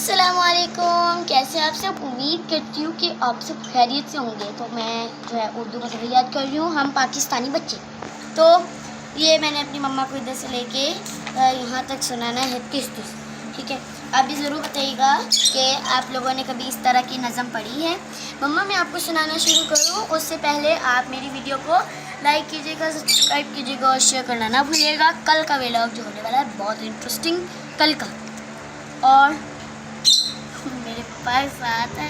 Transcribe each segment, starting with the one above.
अस्सलामुअलैकुम, कैसे आप सब। उम्मीद करती हूँ कि आप सब खैरियत से होंगे। तो मैं जो है उर्दू का सबक याद कर रही हूँ, हम पाकिस्तानी बच्चे। तो ये मैंने अपनी मम्मा को इधर से लेके यहाँ तक सुनाना है 33। ठीक है, आप भी ज़रूर बताइएगा कि आप लोगों ने कभी इस तरह की नज़म पढ़ी है। मम्मा मैं आपको सुनाना शुरू करूँ उससे पहले आप मेरी वीडियो को लाइक कीजिएगा, सब्सक्राइब कीजिएगा और शेयर करना ना भूलिएगा। कल का व्लॉग जो होने वाला है बहुत इंटरेस्टिंग, कल का, और मेरे पास साथ है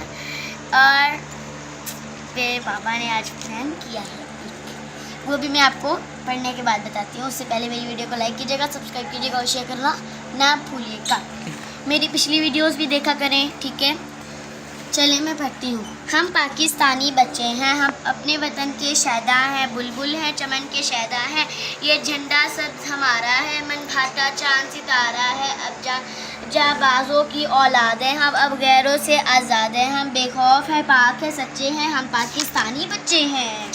और मेरे पापा ने आज प्लान किया है, वो भी मैं आपको पढ़ने के बाद बताती हूँ। उससे पहले मेरी वीडियो को लाइक कीजिएगा, सब्सक्राइब कीजिएगा और शेयर करना ना भूलिएगा। मेरी पिछली वीडियोस भी देखा करें, ठीक है। चलिए मैं पढ़ती हूँ। हम पाकिस्तानी बच्चे हैं, हम अपने वतन के शैदा हैं, बुलबुल हैं चमन के शैदा हैं। ये झंडा सब्ज़ हमारा है, मन भाता चांद सितारा है। अब जाबाजों की औलाद हैं हम, अब गैरों से आज़ाद हैं हम। बेखौफ है, पाक है, सच्चे हैं, हम पाकिस्तानी बच्चे हैं।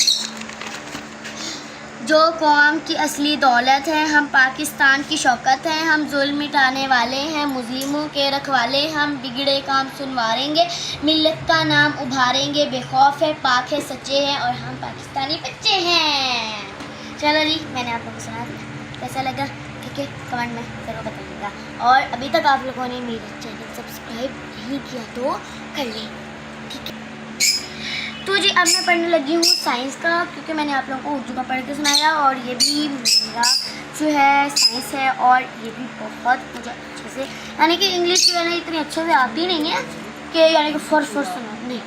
जो कौम की असली दौलत है, हम पाकिस्तान की शौकत हैं। हम जुल्म मिटाने वाले हैं, मुस्लिमों के रखवाले, हम बिगड़े काम सुनवारेंगे, मिल्लत का नाम उभारेंगे। बेखौफ है, पाक है, सच्चे हैं और हम पाकिस्तानी बच्चे हैं। चलो जी, मैंने आप लोगों को सुना दिया, कैसा लगा, ठीक है, कमेंट में ज़रूर बताइएगा। और अभी तक आप लोगों ने मेरे चैनल सब्सक्राइब नहीं किया तो कर लें, ठीक है। तो जी अब मैं पढ़ने लगी हूँ साइंस का, क्योंकि मैंने आप लोगों को उर्दू का पढ़ के सुनाया और ये भी मेरा जो है साइंस है, और ये भी बहुत मुझे अच्छे से, यानी कि इंग्लिश जो है ना इतनी अच्छे से आती नहीं है कि यानी कि फर्स्ट सुना नहीं।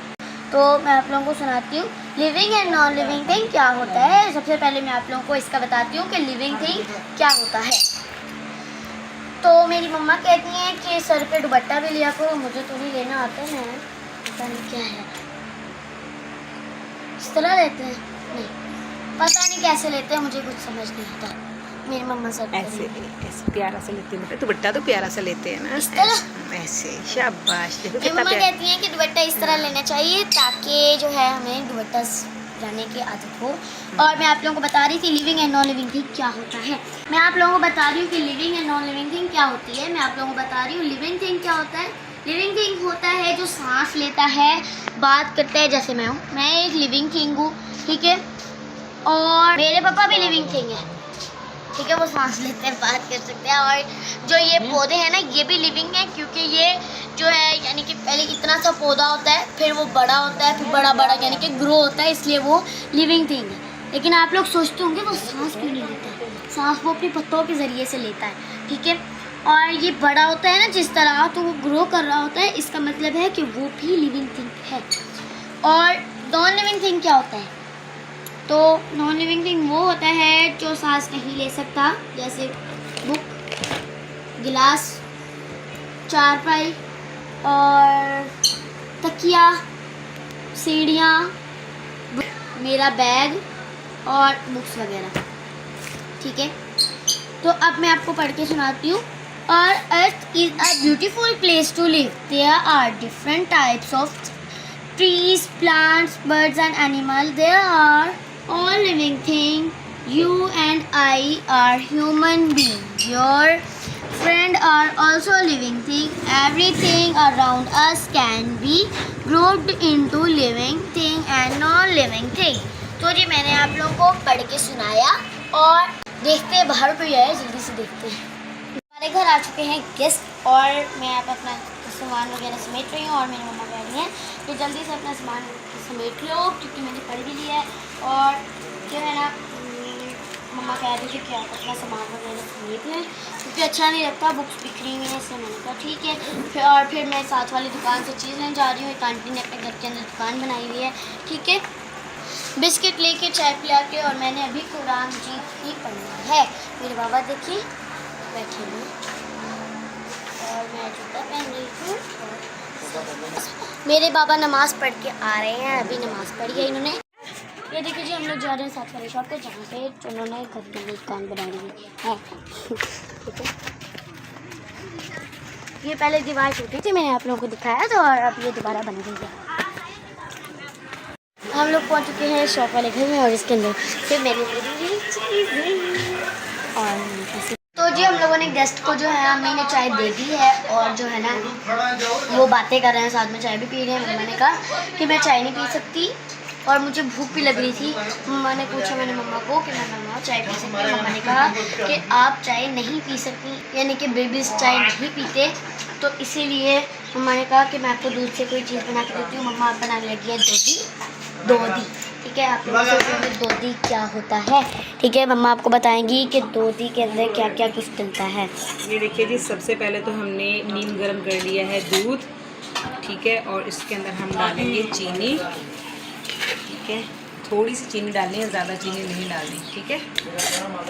तो मैं आप लोगों को सुनाती हूँ living and non living thing क्या होता है। सबसे पहले मैं आप लोगों को इसका बताती हूँ कि लिविंग थिंग क्या होता है। तो मेरी मम्मा कहती हैं कि सर पे दुपट्टा भी लिया करो, मुझे तो नहीं लेना आता है, मैं पता नहीं क्या है, इस तरह लेते हैं, नहीं पता नहीं कैसे लेते हैं, मुझे कुछ समझ नहीं आता। मेरी मम्मा सब ऐसे प्यारा सा लेते हैं, दुपट्टा तो प्यारा सा लेते हैं ना, इस तरह ऐसे। शाबाश, देखो मेरी कितना मम्मा प्यारा। कहती हैं कि दुपट्टा इस तरह लेना चाहिए ताकि जो है हमें दुपट्टा लाने की आदत हो। और मैं आप लोगों को बता रही थी living and non living thing क्या होता है। मैं आप लोगों को बता रही हूँ कि living and non living thing क्या होती है। मैं आप लोगों को बता रही हूँ लिविंग थिंग क्या होता है। लिविंग थिंग होता है जो सांस लेता है, बात करता है, जैसे मैं हूँ, मैं एक लिविंग थिंग हूँ, ठीक है। और मेरे पापा भी लिविंग थिंग है, ठीक है, वो सांस लेते हैं, बात कर सकते हैं। और जो ये पौधे हैं ना ये भी लिविंग है, क्योंकि ये जो है यानी कि पहले इतना सा पौधा होता है, फिर वो बड़ा होता है, फिर बड़ा बड़ा यानी कि ग्रो होता है, इसलिए वो लिविंग थिंग है। लेकिन आप लोग सोचते होंगे वो सांस क्यों नहीं लेता है, सांस वो अपने पत्तों के ज़रिए से लेता है, ठीक है। और ये बड़ा होता है ना जिस तरह, तो वो ग्रो कर रहा होता है, इसका मतलब है कि वो भी लिविंग थिंग है। और नॉन लिविंग थिंग क्या होता है, तो नॉन लिविंग थिंग वो होता है जो सांस नहीं ले सकता, जैसे बुक, गिलास, चारपाई और तकिया, सीढ़ियाँ, मेरा बैग और बुक्स वगैरह, ठीक है। तो अब मैं आपको पढ़ के सुनाती हूँ। और earth is a beautiful place to live, there are different types of trees, plants, birds and animals. There are all living things. You and I are human beings. Your friend are also living thing. Everything around us can be grouped into living thing and non-living thing. तो जी मैंने आप लोगों को पढ़ के सुनाया, और देखते हैं बाहर कोई आया, जल्दी से देखते हैं। हमारे घर आ चुके हैं गेस्ट, और मैं अब अपना सामान वगैरह समेट रही हूँ, और मेरी मम्मा कह रही हैं कि जल्दी से अपना सामान समेट लो, क्योंकि मैंने पढ़ भी लिया है। और जो है ना मम्मा कह रही थी कि आप अपना सामान वगैरह समेट लें, क्योंकि अच्छा नहीं लगता बुक्स बिखरी हुई हैं, इसलिए मैंने कहा ठीक है। फिर मैं साथ वाली दुकान से चीज़ लेने जा रही हूँ। एक आंटी ने अपने घर के अंदर दुकान बनाई हुई है, ठीक है। बिस्किट लेके, चाय पिला के, और मैंने अभी कुरान मजीद ही पढ़ना है। मेरे बाबा देखिए बैठे हुए, और मैं जूता पहन रही हूँ। मेरे बाबा नमाज़ पढ़ के आ रहे हैं, अभी नमाज़ पढ़ी है इन्होंने। ये देखिए जी, हम लोग जा रहे हैं साथ वाली शॉप पे, जहाँ पे उन्होंने घर के अंदर दुकान बनाई हुई है, ठीक है। ये पहले दीवार टूटी थी, मैंने आप लोगों को दिखाया था, और अब ये दोबारा बन गई है। हम लोग पहुँच चुके हैं शॉप वाले घर में, और इसके अंदर फिर मेरी चीज़ें। और तो जी हम लोगों ने गेस्ट को जो है अम्मी ने चाय दे दी है और जो है ना वो बातें कर रहे हैं, साथ में चाय भी पी रहे हैं। मैंने कहा कि मैं चाय नहीं पी सकती और मुझे भूख भी लग रही थी। मम्मा ने पूछा मैंने मम्मा को कि मैं मम्मा चाय पी सकती हूँ। मम्मा ने कहा कि आप चाय नहीं पी सकती, यानी कि बेबीज़ चाय नहीं पीते, तो इसीलिए मम्मा ने कहा कि मैं आपको दूध से कोई चीज़ बना के देती हूँ। मम्मा आप बनाने लगी है दोधी। ठीक है, आप लोग सोचेंगे दोधी क्या होता है। ठीक है, मम्मा आपको बताएंगी कि दोधी के अंदर क्या क्या कुछ डलता है। ये देखिए जी, सबसे पहले तो हमने नीम गर्म कर लिया है दूध, ठीक है, और इसके अंदर हम डालेंगे चीनी। ठीक है, थोड़ी सी चीनी डालनी है, ज़्यादा चीनी नहीं डालनी। ठीक है,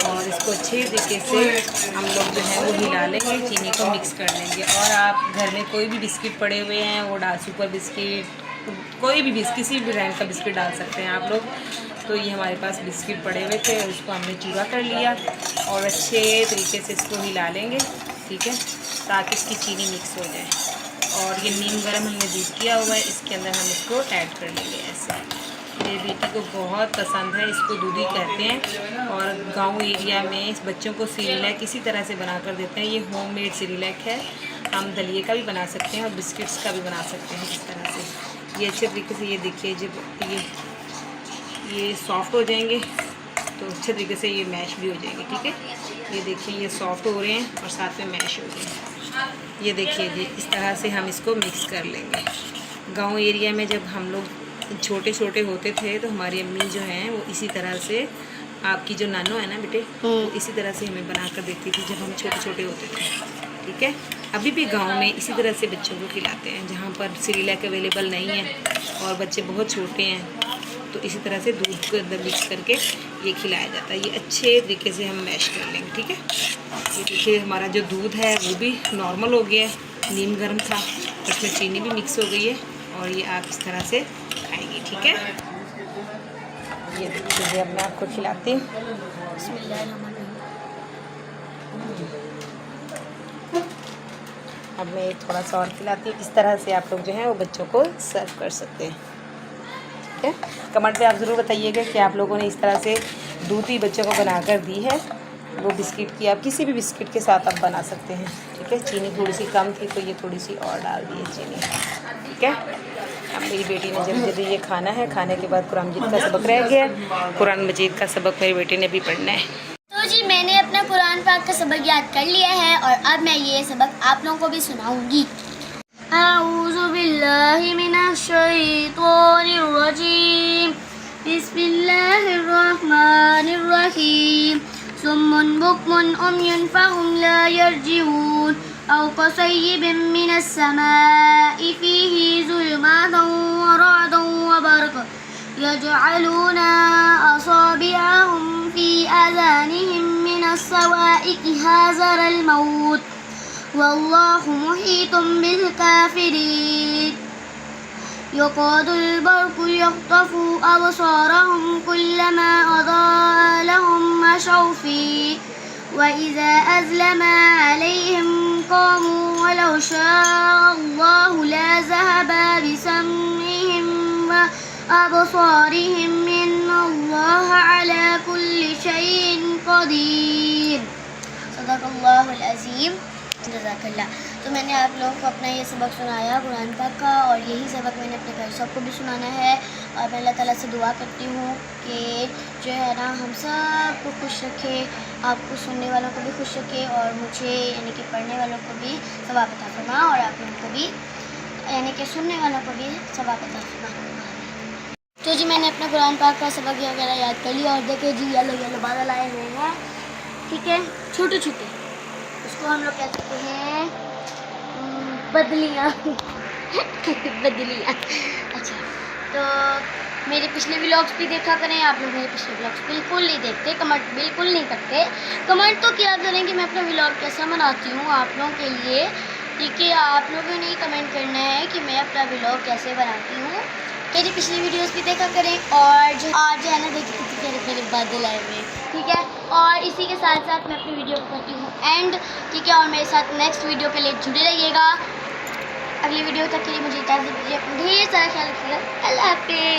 और इसको अच्छे तरीके से हम लोग जो है वो हिला लेंगे, चीनी को मिक्स कर लेंगे। और आप घर में कोई भी बिस्किट पड़े हुए हैं वो डाल, सुपर बिस्किट, कोई भी बिस्किट, किसी भी ब्रांड का बिस्किट डाल सकते हैं आप लोग। तो ये हमारे पास बिस्किट पड़े हुए थे, उसको हमने चूरा कर लिया और अच्छे तरीके से इसको हिला लेंगे। ठीक है, ताकि इसकी चीनी मिक्स हो जाए। और ये नीम गर्म हमने दूध किया हुआ है, इसके अंदर हम इसको ऐड कर लेंगे ऐसे। मेरी बेटी को बहुत पसंद है, इसको दूधी कहते हैं। और गांव एरिया में इस बच्चों को सीरियलैक इसी तरह से बना कर देते हैं। ये होममेड सीरियलैक है, हम दलिए का भी बना सकते हैं और बिस्किट्स का भी बना सकते हैं इस तरह से। ये अच्छे तरीके से, ये देखिए जब ये सॉफ्ट हो जाएंगे तो अच्छे तरीके से ये मैश भी हो जाएंगे। ठीक है, ये देखिए ये सॉफ्ट हो रहे हैं और साथ में मैश हो रहे हैं। ये देखिए जी, इस तरह से हम इसको मिक्स कर लेंगे। गांव एरिया में जब हम लोग छोटे छोटे होते थे तो हमारी अम्मी जो हैं वो इसी तरह से, आपकी जो नानो है ना बेटे, वो इसी तरह से हमें बना कर देती थी जब हम छोटे छोटे होते थे। ठीक है, अभी भी गांव में इसी तरह से बच्चों को खिलाते हैं, जहाँ पर सीरियलैक अवेलेबल नहीं है और बच्चे बहुत छोटे हैं, तो इसी तरह से दूध को अंदर मिक्स करके ये खिलाया जाता है। ये अच्छे तरीके से हम मैश कर लेंगे। ठीक है, ये देखिए हमारा जो दूध है वो भी नॉर्मल हो गया है, नीम गर्म था, उसमें चीनी भी मिक्स हो गई है और ये आप इस तरह से खाएंगे। ठीक है, ये देखिए अब मैं आपको खिलाती हूँ। अब मैं थोड़ा सा और खिलाती हूँ। इस तरह से आप लोग जो है वो बच्चों को सर्व कर सकते हैं। ठीक है, कमेंट पे आप ज़रूर बताइएगा कि आप लोगों ने इस तरह से दूधी बच्चों को बना कर दी है। वो बिस्किट की, आप किसी भी बिस्किट के साथ आप बना सकते हैं। ठीक है, चीनी थोड़ी सी कम थी तो ये थोड़ी सी और डाल दी है चीनी। ठीक है, अब मेरी बेटी ने जल्दी ये खाना है, खाने के बाद कुरान मजीद का सबक रह गया। कुरान मजीद का सबक मेरी बेटी ने भी पढ़ना है। तो जी मैंने अपना कुरान पाक का सबक याद कर लिया है और अब मैं ये सबक आप लोगों को भी सुनाऊंगी। अऊज़ु बिल्लाहि मिनश शैतानिर रजीम, बिस्मिल्लाहिर रहमानिर रहीम। सुम्मुन बुक्मुन उम्युन फहुम ला यरजिऊन औ कसय्यिबिन मिनस समाई फीही ज़ुलुमातुन व रअदुन व बरक़ यजअलूना असाबिअहुम फी आज़ानिहिम मिनस सवाइक़ि हाज़रल मौत वल्लाहु मुहीतुम बिल काफिरीन। यकादुल बर्क़ु यख़्तफ़ु अबसारहुम कुल्लमा अज़ाअ लहुम मशौ फ़ीह व इज़ा अज़लमा अलैहिम क़ामू वलौ शाअ अल्लाहु लज़हब बिसम्इहिम व अबसारिहिम इन्नल्लाहा अला कुल्लि शैइन क़दीर। सदक़ल्लाहुल अज़ीम। जज़ाकल्लाह। तो मैंने आप लोगों को अपना ये सबक सुनाया कुरान पाक का और यही सबक मैंने अपने घर सबको भी सुनाना है। और मैं अल्लाह ताला से दुआ करती हूँ कि जो है ना हम सब को खुश रखे, आपको सुनने वालों को भी खुश रखे और मुझे यानी कि पढ़ने वालों को भी सवाब अता फरमा और आप लोगों को भी यानी कि सुनने वालों को भी सवाब अता फरमा। तो जी मैंने अपना कुरान पाक का सबक वगैरह याद कर लिया और देखिए जी येलो येलो बादल आए हुए हैं। ठीक है, छोटे छोटे, उसको हम लोग कह सकते हैं बदलियाँ बदलियाँ। अच्छा, तो मेरे पिछले व्लॉग्स भी देखा करें। आप लोग मेरे पिछले व्लॉग्स बिल्कुल नहीं देखते, कमेंट बिल्कुल नहीं करते। कमेंट तो किया करें कि मैं अपना व्लॉग कैसा बनाती हूँ आप लोगों के लिए। ठीक है, आप लोगों ने कमेंट करना है कि मैं अपना व्लॉग कैसे बनाती हूँ। मेरी पिछली वीडियोस भी देखा करें और जो है ना देखिए कितने प्यारे प्यारे बादल आए हुए। ठीक है, और इसी के साथ साथ मैं अपनी वीडियो को करती हूँ एंड। ठीक है, और मेरे साथ नेक्स्ट वीडियो के लिए जुड़े रहिएगा। अगली वीडियो तक के लिए मुझे इजाज़त दीजिए। ढेर सारा ख्याल रखिएगा। अल्लाह हाफ़िज़।